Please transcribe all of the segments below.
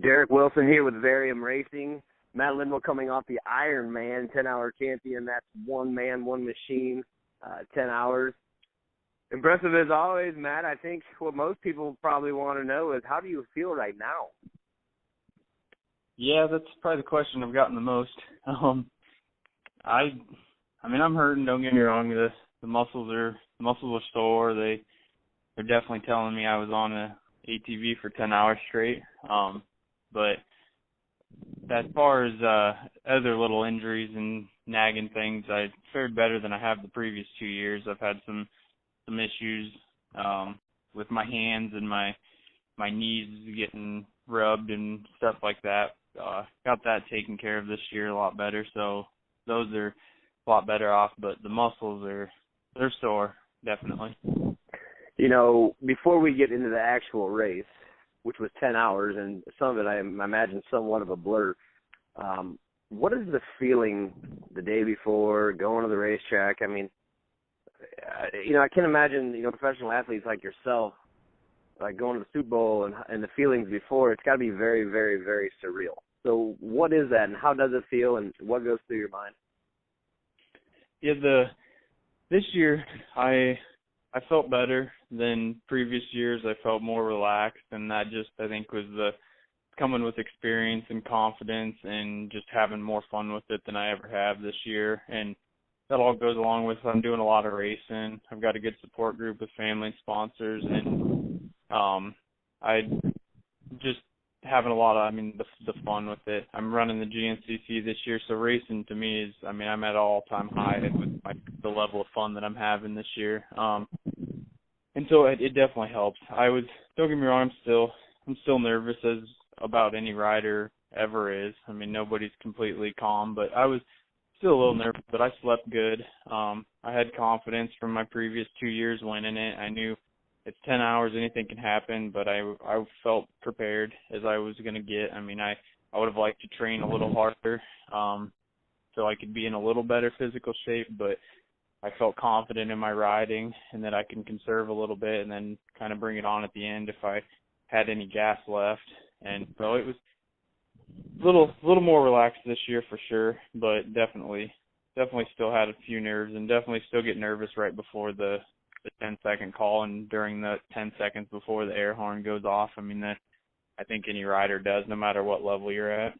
Derek Wilson here with Varium Racing. Matt Lindle coming off the Ironman 10-hour champion. That's one man, one machine, 10 hours. Impressive as always, Matt. I think what most people probably want to know is, how do you feel right now? Yeah, that's probably the question I've gotten the most. I'm hurting. Don't get me wrong. The muscles are sore. They're definitely telling me I was on a ATV for 10 hours straight. But as far as other little injuries and nagging things, I fared better than I have the previous 2 years. I've had some issues with my hands and my knees getting rubbed and stuff like that. Got that taken care of this year a lot better, so those are a lot better off. But the muscles they're sore, definitely. You know, before we get into the actual race, which was 10 hours, and some of it I imagine somewhat of a blur, what is the feeling the day before going to the racetrack? I mean, I can imagine, professional athletes like yourself, like going to the Super Bowl and the feelings before. It's got to be very, very, very surreal. So what is that, and how does it feel, and what goes through your mind? Yeah, this year I felt better than previous years. I felt more relaxed, and that just, I think, was the coming with experience and confidence and just having more fun with it than I ever have this year. And that all goes along with, I'm doing a lot of racing. I've got a good support group with family and sponsors, and I just having a lot of, the fun with it. I'm running the GNCC this year, so racing to me is, I'm at an all-time high with the level of fun that I'm having this year. And so it definitely helps. Don't get me wrong, I'm still nervous as about any rider ever is. Nobody's completely calm, but I was still a little nervous, but I slept good. I had confidence from my previous 2 years winning it. I knew it's 10 hours, anything can happen, but I felt prepared as I was going to get. I would have liked to train a little harder so I could be in a little better physical shape, but I felt confident in my riding and that I can conserve a little bit and then kind of bring it on at the end if I had any gas left. And so it was a little more relaxed this year for sure, but definitely still had a few nerves and definitely still get nervous right before the 10-second call and during the 10 seconds before the air horn goes off. That I think any rider does, no matter what level you're at.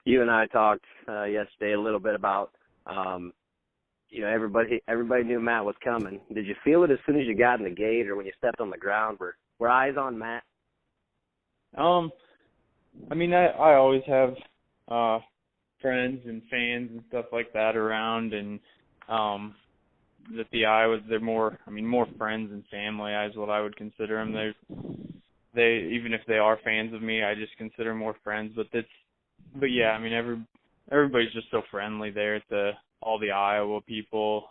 You and I talked yesterday a little bit about, everybody knew Matt was coming. Did you feel it as soon as you got in the gate or when you stepped on the ground? Were eyes on Matt? I always have friends and fans and stuff like that around, and that they're more friends and family is what I would consider them. They even if they are fans of me, I just consider them more friends. But yeah, everybody's just so friendly there at all the Iowa people,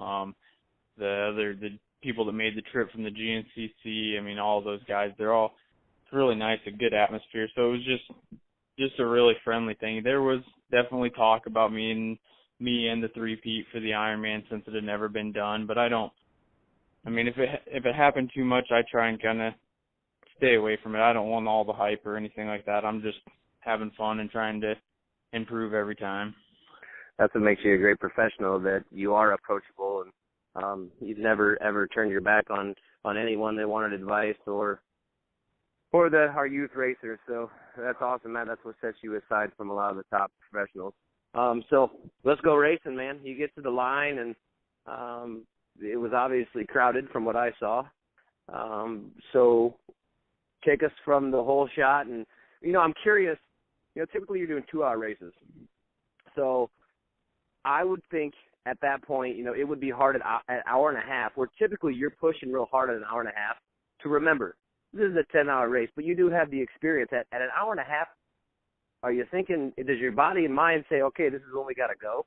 the people that made the trip from the GNCC. All of those guys, it's really nice, a good atmosphere. So it was just a really friendly thing. There was definitely talk about me and the three-peat for the Ironman since it had never been done, but if it happened too much, I try and kind of stay away from it. I don't want all the hype or anything like that. I'm just having fun and trying to improve every time. That's what makes you a great professional, that you are approachable, and you've never ever turned your back on anyone that wanted advice or our youth racers. So that's awesome, man. That's what sets you aside from a lot of the top professionals. So let's go racing, man. You get to the line, and it was obviously crowded from what I saw. So take us from the whole shot. And, I'm curious, typically you're doing 2-hour races. So I would think at that point, it would be hard at an hour and a half, where typically you're pushing real hard at an hour and a half to remember. This is a 10-hour race, but you do have the experience. At an hour and a half, are you thinking, does your body and mind say, okay, this is when we got to go?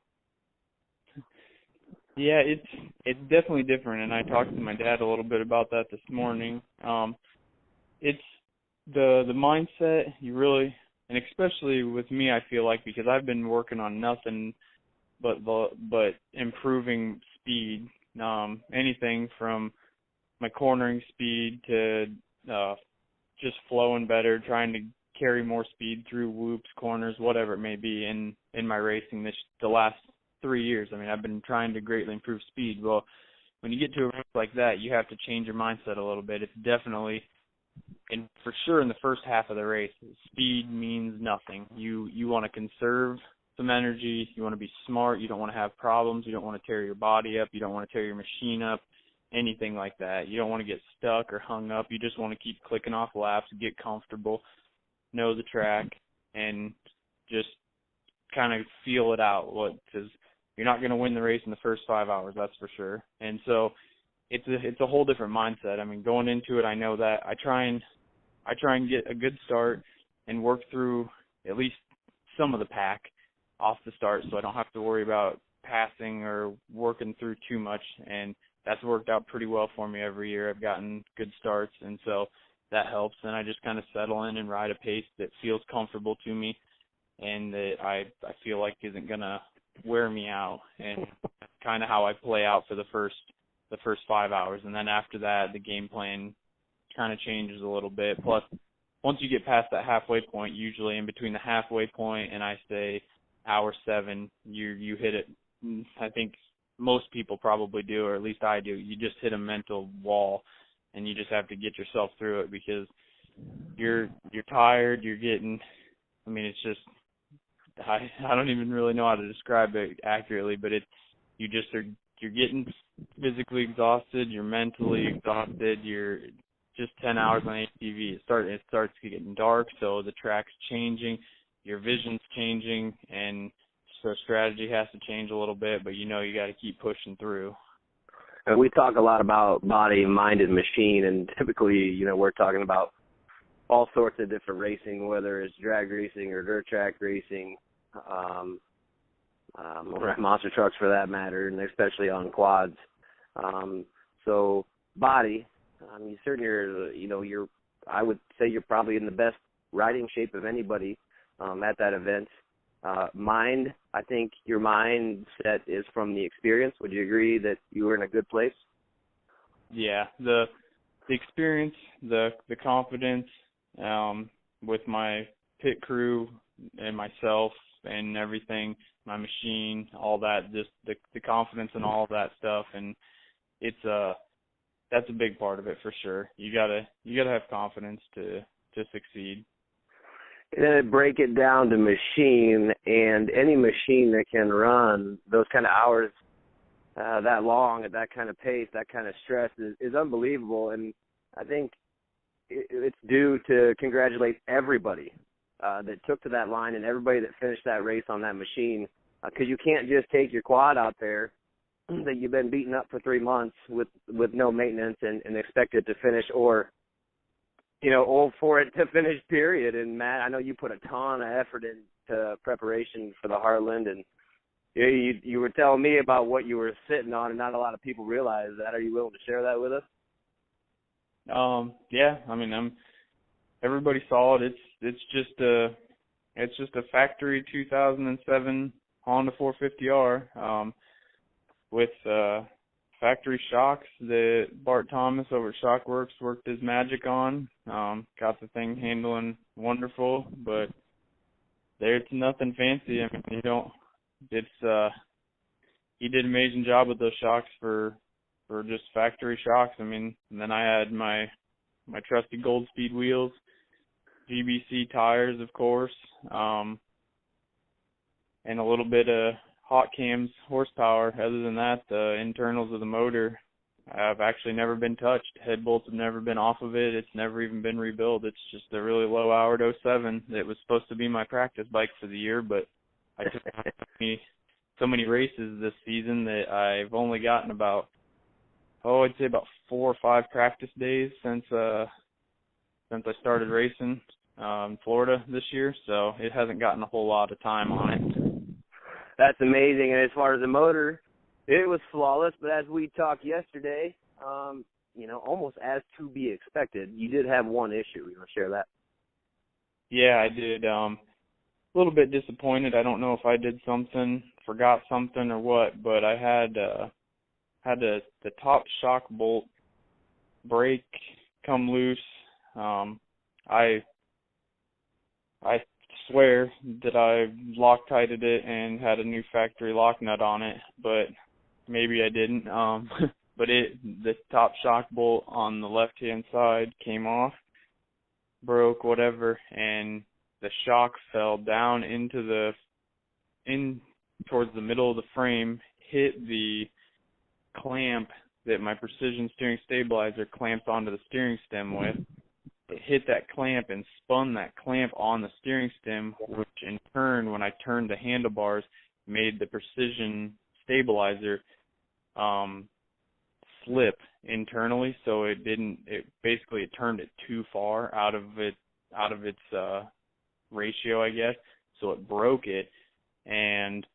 Yeah, it's definitely different, and I talked to my dad a little bit about that this morning. It's the mindset you really, and especially with me, I feel like, because I've been working on nothing but improving speed, anything from my cornering speed to just flowing better, trying to carry more speed through whoops, corners, whatever it may be in my racing the last 3 years. I mean, I've been trying to greatly improve speed. Well, when you get to a race like that, you have to change your mindset a little bit. It's definitely, and for sure in the first half of the race, speed means nothing. You want to conserve some energy. You want to be smart. You don't want to have problems. You don't want to tear your body up. You don't want to tear your machine up, anything like that. You don't want to get stuck or hung up. You just want to keep clicking off laps, get comfortable, know the track, and just kind of feel it out. Because you're not going to win the race in the first 5 hours, that's for sure. And so it's a whole different mindset. I mean, going into it, I know that I try and get a good start and work through at least some of the pack off the start, so I don't have to worry about passing or working through too much. And that's worked out pretty well for me every year. I've gotten good starts, and so that helps. And I just kind of settle in and ride a pace that feels comfortable to me and that I feel like isn't going to wear me out, and kind of how I play out for the first 5 hours. And then after that, the game plan kind of changes a little bit. Plus, once you get past that halfway point, usually in between the halfway point and I say hour 7, you hit it. I think most people probably do, or at least I do. You just hit a mental wall, and you just have to get yourself through it because you're tired. You're getting. I mean, it's just. I don't even really know how to describe it accurately, but you're getting physically exhausted. You're mentally exhausted. You're just 10 hours on ATV. It starts getting dark, so the track's changing. Your vision's changing, and so strategy has to change a little bit, but you got to keep pushing through. And we talk a lot about body, mind, and machine, and typically, we're talking about all sorts of different racing, whether it's drag racing or dirt track racing, monster trucks for that matter, and especially on quads. So body, you certainly I would say you're probably in the best riding shape of anybody at that event. Mind, I think your mindset is from the experience. Would you agree that you were in a good place? Yeah, the experience, the confidence with my pit crew and myself and everything, my machine, all that, just the confidence and all of that stuff, and that's a big part of it for sure. You gotta have confidence to succeed. And then break it down to machine, and any machine that can run those kind of hours that long at that kind of pace, that kind of stress is unbelievable. And I think it's due to congratulate everybody that took to that line and everybody that finished that race on that machine, because you can't just take your quad out there that you've been beating up for 3 months with no maintenance and expect it to finish, or for it to finish, period. And Matt, I know you put a ton of effort into preparation for the Heartland, and you were telling me about what you were sitting on, and not a lot of people realize that. Are you willing to share that with us? Yeah, I mean, everybody saw it. It's just a factory 2007 Honda 450R with factory shocks that Bart Thomas over at Shockworks worked his magic on. Got the thing handling wonderful, but it's nothing fancy. I mean, he did an amazing job with those shocks for just factory shocks. I mean, and then I had my trusty Gold Speed wheels, GBC tires, of course, and a little bit of hot cams horsepower. Other than that, the internals of the motor have actually never been touched. Head bolts have never been off of it. It's never even been rebuilt. It's just a really low-hour 07 that was supposed to be my practice bike for the year, but I took so many races this season that I've only gotten about, I'd say about 4 or 5 practice days since I started racing in Florida this year, so it hasn't gotten a whole lot of time on it. That's amazing. And as far as the motor, it was flawless, but as we talked yesterday, almost as to be expected, you did have one issue. You want to share that? Yeah, I did. A little bit disappointed. I don't know if I did something, forgot something or what, but I had the top shock bolt break, come loose. I swear that I Loctited it and had a new factory lock nut on it, but maybe I didn't. But the top shock bolt on the left-hand side came off, broke, whatever, and the shock fell down towards the middle of the frame, hit the clamp that my precision steering stabilizer clamps onto the steering stem with. It hit that clamp and spun that clamp on the steering stem, which in turn, when I turned the handlebars, made the precision stabilizer slip internally. So it turned it too far out of its ratio, I guess. So it broke it, and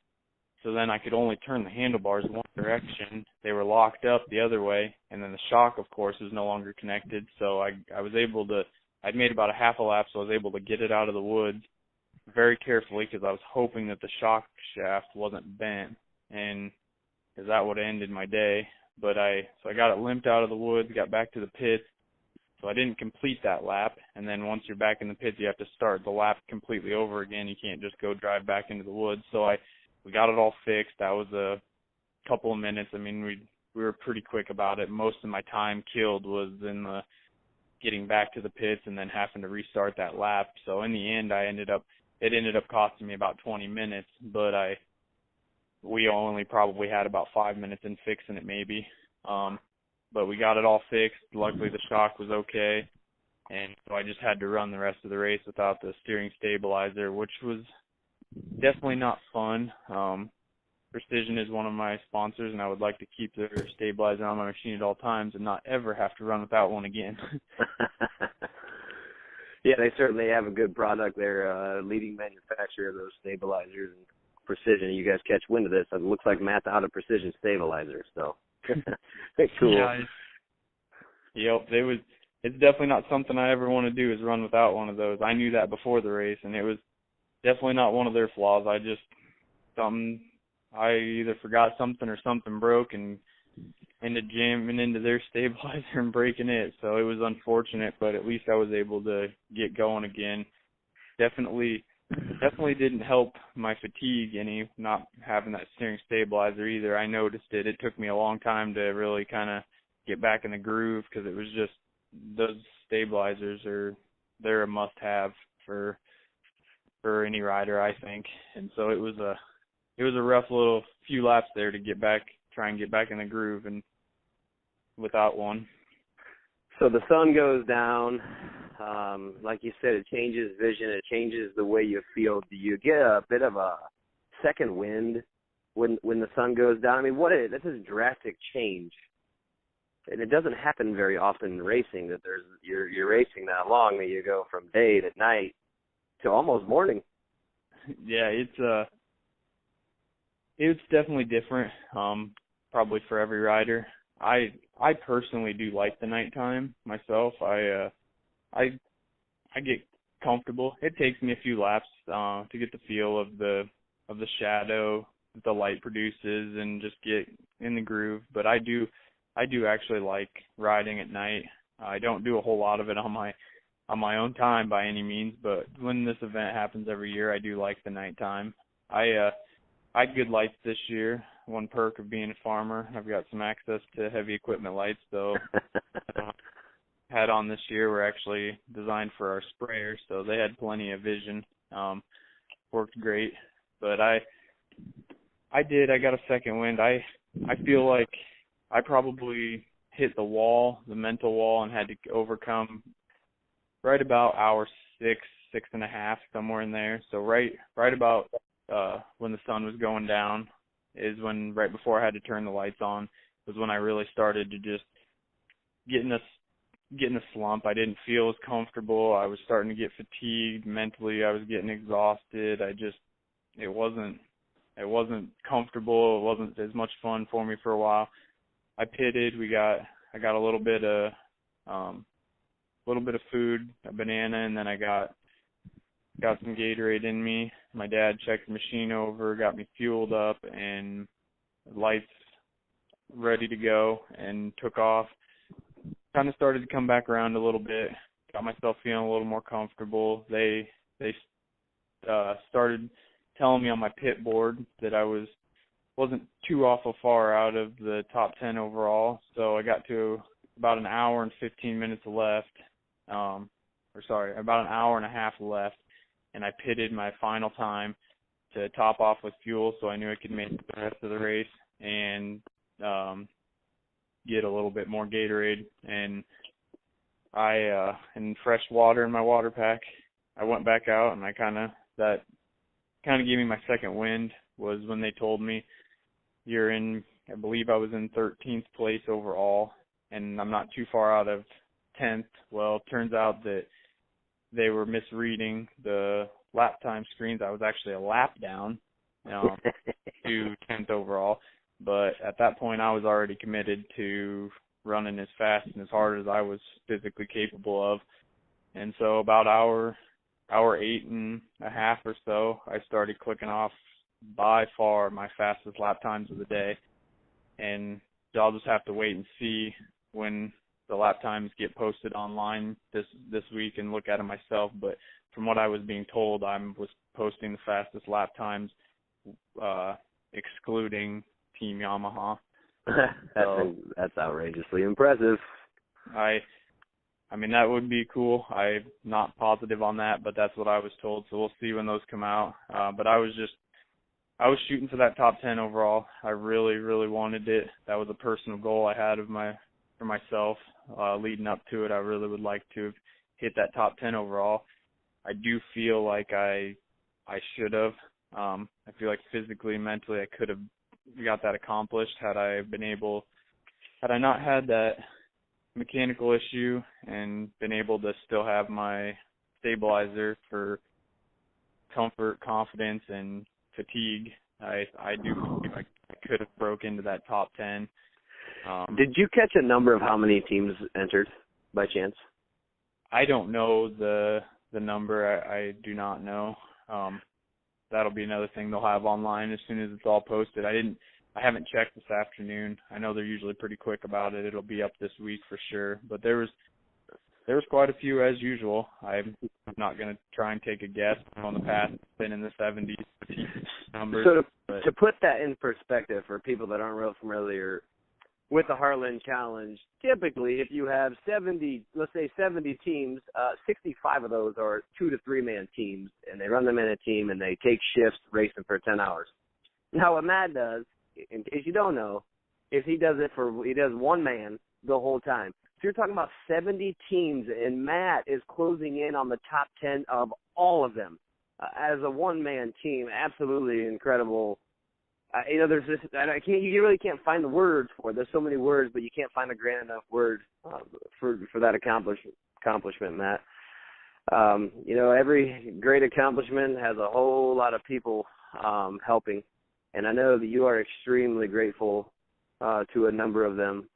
so then I could only turn the handlebars one direction. They were locked up the other way, and then the shock, of course, was no longer connected. So I was able to, I'd made about a half a lap, so I was able to get it out of the woods very carefully because I was hoping that the shock shaft wasn't bent, and because that would have ended my day. But so I got it limped out of the woods, got back to the pits. So I didn't complete that lap, and then once you're back in the pits, you have to start the lap completely over again. You can't just go drive back into the woods. So we got it all fixed. That was a couple of minutes. I mean, we were pretty quick about it. Most of my time killed was in the getting back to the pits and then having to restart that lap. So in the end, it ended up costing me about 20 minutes, but we only probably had about 5 minutes in fixing it maybe. But we got it all fixed. Luckily, the shock was okay, and so I just had to run the rest of the race without the steering stabilizer, which was definitely not fun. Precision is one of my sponsors, and I would like to keep their stabilizer on my machine at all times and not ever have to run without one again. Yeah, they certainly have a good product. They're a leading manufacturer of those stabilizers and Precision. You guys catch wind of this. It looks like Matt's out of Precision stabilizer, so cool. Yeah, yep, it's definitely not something I ever want to do is run without one of those. I knew that before the race, and it was definitely not one of their flaws. I either forgot something or something broke and ended jamming into their stabilizer and breaking it. So it was unfortunate, but at least I was able to get going again. Definitely didn't help my fatigue any, not having that steering stabilizer either. I noticed it. It took me a long time to really kind of get back in the groove because it was just those stabilizers they're a must-have for any rider, I think. And so it was a rough little few laps there to try and get back in the groove and without one. So the sun goes down. Like you said, it changes vision. It changes the way you feel. Do you get a bit of a second wind when the sun goes down? I mean, this is a drastic change. And it doesn't happen very often in racing that you're racing that long that you go from day to night to almost morning. Yeah, it's definitely different, probably for every rider. I personally do like the nighttime myself. I get comfortable. It takes me a few laps to get the feel of the shadow that the light produces and just get in the groove. But I do actually like riding at night. I don't do a whole lot of it on my own time by any means, but when this event happens every year, I do like the nighttime. I had good lights this year. One perk of being a farmer, I've got some access to heavy equipment lights, though. Had on this year were actually designed for our sprayers, so they had plenty of vision. Worked great, but I got a second wind. I feel like I probably hit the mental wall, and had to overcome right about hour 6.5, somewhere in there. So right about when the sun was going down is when, right before I had to turn the lights on, was when I really started to just get in a slump. I didn't feel as comfortable. I was starting to get fatigued mentally. I was getting exhausted. It wasn't comfortable. It wasn't as much fun for me for a while. I pitted. I got a little bit of food, a banana, and then I got some Gatorade in me. My dad checked the machine over, got me fueled up, and lights ready to go, and took off. Kind of started to come back around a little bit. Got myself feeling a little more comfortable. They started telling me on my pit board that I wasn't too awful far out of the top 10 overall. So I got to about an hour and 15 minutes left, about an hour and a half left, and I pitted my final time to top off with fuel, so I knew I could make the rest of the race and get a little bit more Gatorade and and fresh water in my water pack. I went back out, and that gave me my second wind. Was when they told me you're in, I believe I was in 13th place overall, and I'm not too far out of 10th. Well, it turns out that they were misreading the lap time screens. I was actually a lap down to 10th overall, but at that point I was already committed to running as fast and as hard as I was physically capable of. And so about hour 8.5 or so, I started clicking off by far my fastest lap times of the day. And so I'll just have to wait and see when the lap times get posted online this week and look at them myself. But from what I was being told, I was posting the fastest lap times, excluding Team Yamaha. That's outrageously impressive. I mean, that would be cool. I'm not positive on that, but that's what I was told. So we'll see when those come out. But I was shooting for that top 10 overall. I really, really wanted it. That was a personal goal I had for myself leading up to it. I really would like to hit that top 10 overall. I do feel like I should have. I feel like physically and mentally I could have got that accomplished had I not had that mechanical issue and been able to still have my stabilizer for comfort, confidence, and fatigue. I do feel like I could have broke into that top 10. Did you catch a number of how many teams entered by chance? I don't know the number. I do not know. That'll be another thing they'll have online as soon as it's all posted. I haven't checked this afternoon. I know they're usually pretty quick about it. It'll be up this week for sure. But there was quite a few as usual. I'm not going to try and take a guess on the past. It's been in the 70s numbers. So to put that in perspective for people that aren't real familiar with the Heartland Challenge, typically if you have 70 teams, 65 of those are 2 to 3 man teams, and they run them in a team and they take shifts racing for 10 hours. Now what Matt does, in case you don't know, is he does one man the whole time. So you're talking about 70 teams, and Matt is closing in on the top 10 of all of them as a one-man team. Absolutely incredible. There's this. You really can't find the words for it. There's so many words, but you can't find a grand enough word for that accomplishment, Matt. Every great accomplishment has a whole lot of people helping, and I know that you are extremely grateful to a number of them,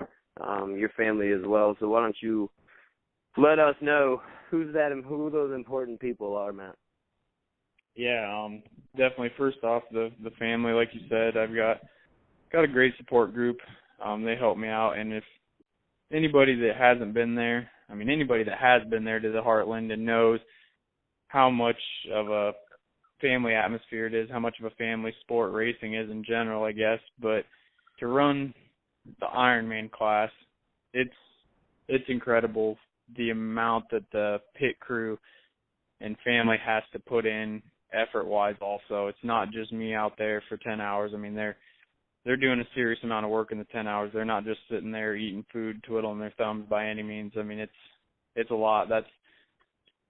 your family as well. So why don't you let us know who those important people are, Matt? Yeah, definitely. First off, the family, like you said, I've got a great support group. They help me out, and if anybody that hasn't been there, anybody that has been there to the Heartland and knows how much of a family atmosphere it is, how much of a family sport racing is in general, I guess. But to run the Ironman class, it's incredible the amount that the pit crew and family has to put in effort-wise also. It's not just me out there for 10 hours. They're doing a serious amount of work in the 10 hours. They're not just sitting there eating food, twiddling their thumbs by any means. It's a lot. That's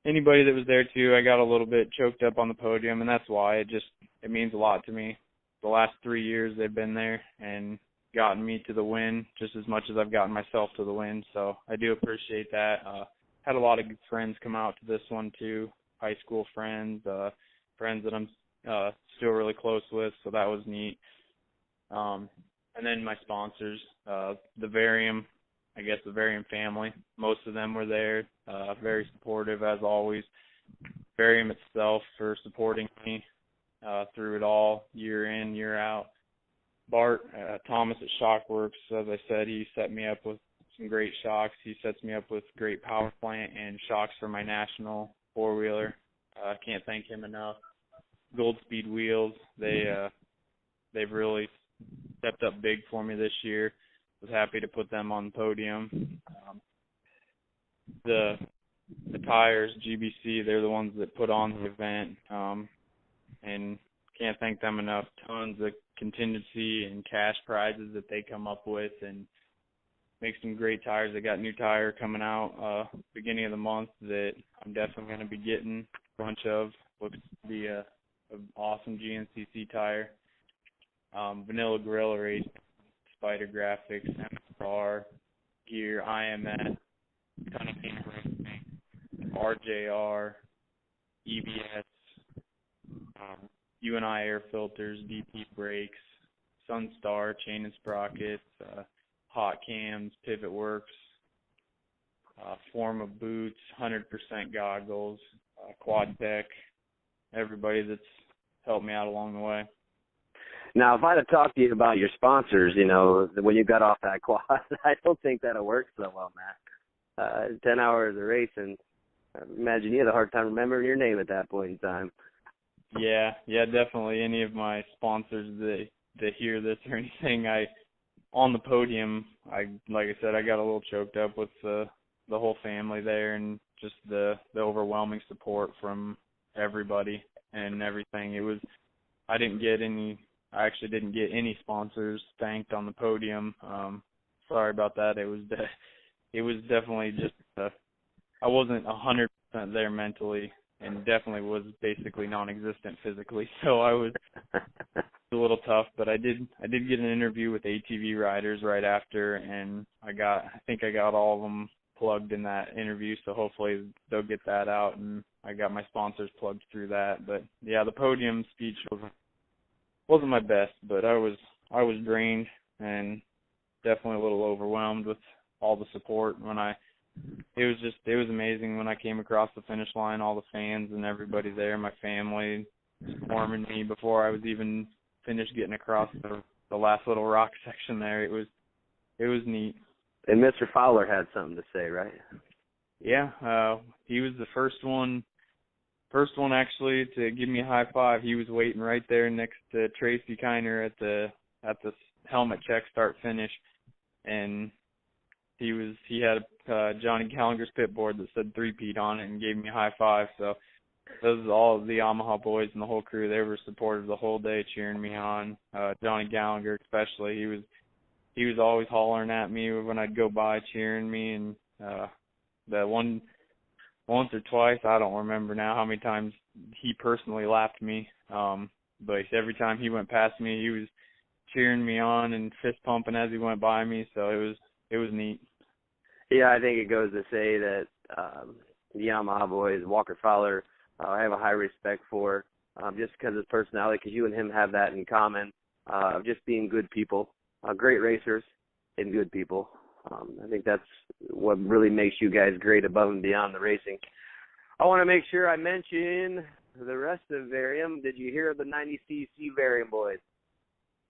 anybody that was there too. I got a little bit choked up on the podium, and that's why it means a lot to me. The last 3 years they've been there and gotten me to the win just as much as I've gotten myself to the win. So I do appreciate that. Had a lot of good friends come out to this one too, high school friends, friends that I'm still really close with, so that was neat. And then my sponsors, the Varium, I guess the Varium family, most of them were there, very supportive as always. Varium itself for supporting me through it all, year in, year out. Bart Thomas at Shockworks, as I said, he set me up with some great shocks. He sets me up with great power plant and shocks for my national four-wheeler. I can't thank him enough. Gold Speed wheels. They've really stepped up big for me this year. Was happy to put them on the podium. The tires, GBC, they're the ones that put on the event, and can't thank them enough. Tons of contingency and cash prizes that they come up with, and make some great tires. They got new tire coming out beginning of the month that I'm definitely going to be getting a bunch of. Looks to be a awesome GNCC tire. Vanilla Gorilla Race, Spider Graphics, MSR, Gear, IMS, Cunningham Racing, RJR, EBS, UNI air filters, DP brakes, Sunstar, chain and sprockets, hot cams, pivot works, form of boots, 100% goggles, quad tech, everybody that's helped me out along the way. Now, if I'd have talked to you about your sponsors, when you got off that quad, I don't think that'll work so well, Matt. 10 hours of racing, I imagine you had a hard time remembering your name at that point in time. Yeah, definitely. Any of my sponsors that hear this or anything, on the podium, like I said, I got a little choked up with the whole family there, and just the overwhelming support from everybody and everything. I actually didn't get any sponsors thanked on the podium. Sorry about that. It was definitely just I wasn't 100% there mentally, and definitely was basically non-existent physically. So I was a little tough, but I did get an interview with ATV riders right after, and I think I got all of them plugged in that interview, so hopefully they'll get that out, and I got my sponsors plugged through that. But yeah, the podium speech wasn't my best, but I was drained and definitely a little overwhelmed with all the support. It was amazing when I came across the finish line, all the fans and everybody there, my family swarming me before I was even finished getting across the last little rock section there. It was neat. And Mr. Fowler had something to say, right? Yeah, he was the first one actually to give me a high five. He was waiting right there next to Tracy Kiner at the helmet check start finish, and he had Johnny Gallagher's pit board that said 3-peat on it and gave me a high five. So those are all of the Yamaha boys and the whole crew. They were supportive the whole day, cheering me on. Johnny Gallagher especially, he was always hollering at me when I'd go by, cheering me, and that once or twice, I don't remember now how many times he personally lapped me, but every time he went past me, he was cheering me on and fist pumping as he went by me. So it was neat. Yeah, I think it goes to say that the Yamaha boys, Walker Fowler, I have a high respect for, just because of his personality, because you and him have that in common, of just being good people, great racers and good people. I think that's what really makes you guys great above and beyond the racing. I want to make sure I mention the rest of Varium. Did you hear of the 90cc Varium boys?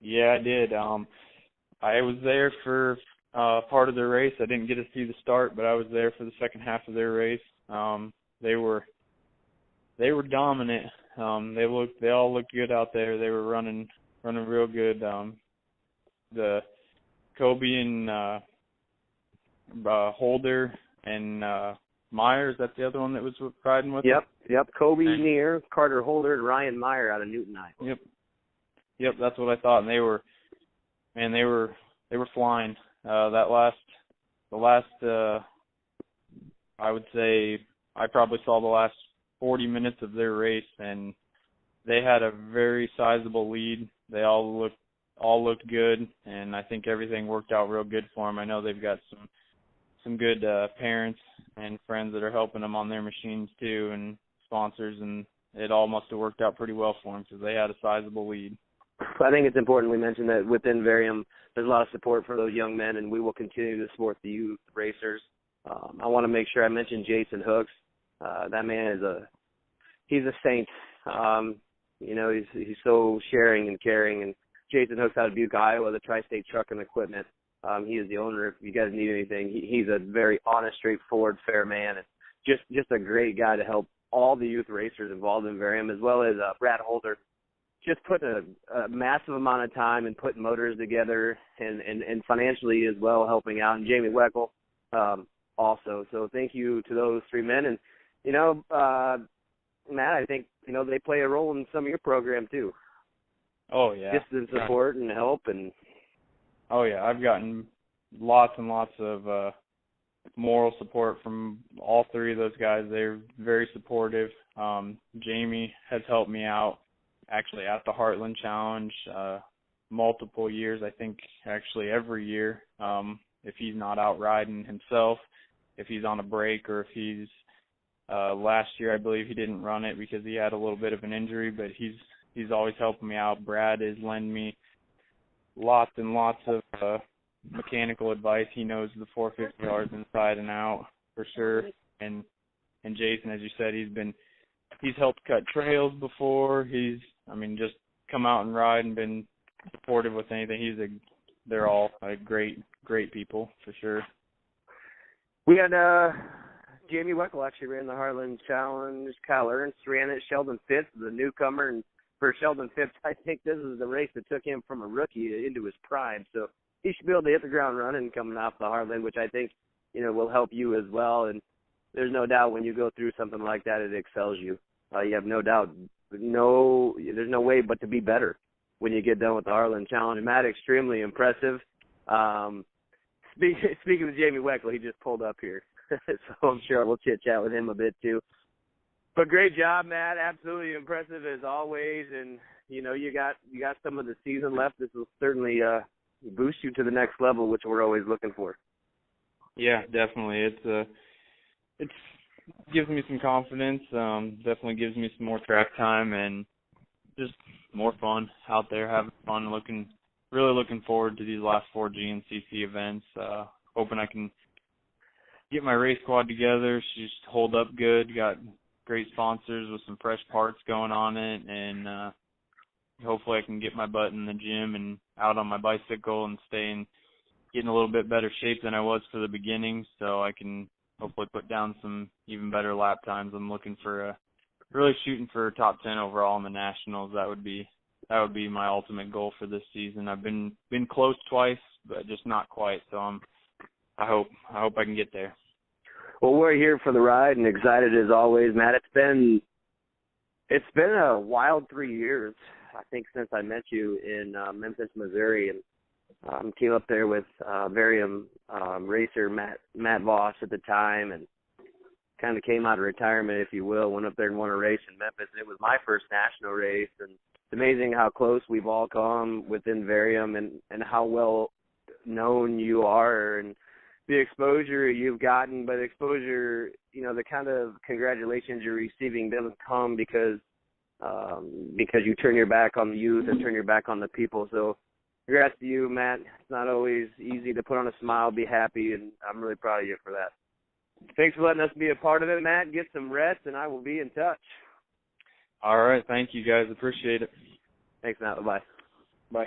Yeah, I did. I was there for part of their race. I didn't get to see the start, but I was there for the second half of their race. They were dominant. They all looked good out there. They were running real good. The Kobe and Holder and Meyer, is that the other one that was riding with them? Yep. Kobe Neer, Carter Holder, and Ryan Meyer out of Newton, Iowa. Yep, that's what I thought. And they were flying. The last I would say I probably saw the last 40 minutes of their race, and they had a very sizable lead. They all looked good, and I think everything worked out real good for them. I know they've got some good parents and friends that are helping them on their machines too, and sponsors, and it all must have worked out pretty well for them because they had a sizable lead. I think it's important we mention that within Varium, there's a lot of support for those young men, and we will continue to support the youth racers. I want to make sure I mention Jason Hooks. That man he's a saint. He's so sharing and caring. And Jason Hooks out of Butte, Iowa, the Tri-State Truck and Equipment. He is the owner. If you guys need anything, he's a very honest, straightforward, fair man, and just a great guy to help all the youth racers involved in Varium, as well as Brad Holder, just put a massive amount of time in putting motors together and financially as well helping out, and Jamie Weckel also. So thank you to those three men. And, Matt, I think, they play a role in some of your program too. Oh, yeah. Just in support and help. And oh, yeah. I've gotten lots and lots of moral support from all three of those guys. They're very supportive. Jamie has helped me out actually at the Heartland Challenge multiple years, I think actually every year, if he's not out riding himself, if he's on a break, or if he's last year I believe he didn't run it because he had a little bit of an injury, but he's always helping me out. Brad is lending me lots and lots of mechanical advice. He knows the 450Rs inside and out for sure. And Jason, as you said, he's helped cut trails before. Just come out and ride and been supportive with anything. They're all great people for sure. We had Jamie Weckel actually ran the Heartland Challenge. Kyle Ernst ran it. Sheldon Phipps, the newcomer, and for Sheldon Phipps, I think this is the race that took him from a rookie into his prime. So he should be able to hit the ground running coming off the Heartland, which I think, will help you as well. And there's no doubt when you go through something like that, it excels you. You have no doubt. There's no way but to be better when you get done with the Heartland Challenge. Matt, extremely impressive. Speaking of Jamie Weckel, he just pulled up here. So I'm sure we'll chit-chat with him a bit too. But great job, Matt. Absolutely impressive as always. And, you got some of the season left. This will certainly boost you to the next level, which we're always looking for. Yeah, definitely. It gives me some confidence. Definitely gives me some more track time and just more fun out there, having fun, really looking forward to these last 4 GNCC events. Hoping I can get my race squad together. Just hold up good. Got great sponsors with some fresh parts going on it, and hopefully I can get my butt in the gym and out on my bicycle and getting a little bit better shape than I was for the beginning, so I can hopefully put down some even better lap times. I'm looking for really shooting for top 10 overall in the nationals. That would be my ultimate goal for this season. I've been close twice, but just not quite. So I hope I can get there. Well, we're here for the ride and excited as always, Matt. It's been a wild 3 years, I think, since I met you in Memphis, Missouri, and came up there with Varium racer Matt Voss at the time, and kind of came out of retirement, if you will. Went up there and won a race in Memphis, and it was my first national race. And it's amazing how close we've all come within Varium, and how well known you are, and the exposure you've gotten. But exposure, the kind of congratulations you're receiving doesn't come because you turn your back on the youth and turn your back on the people. So congrats to you, Matt. It's not always easy to put on a smile, be happy, and I'm really proud of you for that. Thanks for letting us be a part of it, Matt. Get some rest, and I will be in touch. All right. Thank you, guys. Appreciate it. Thanks, Matt. Bye-bye. Bye.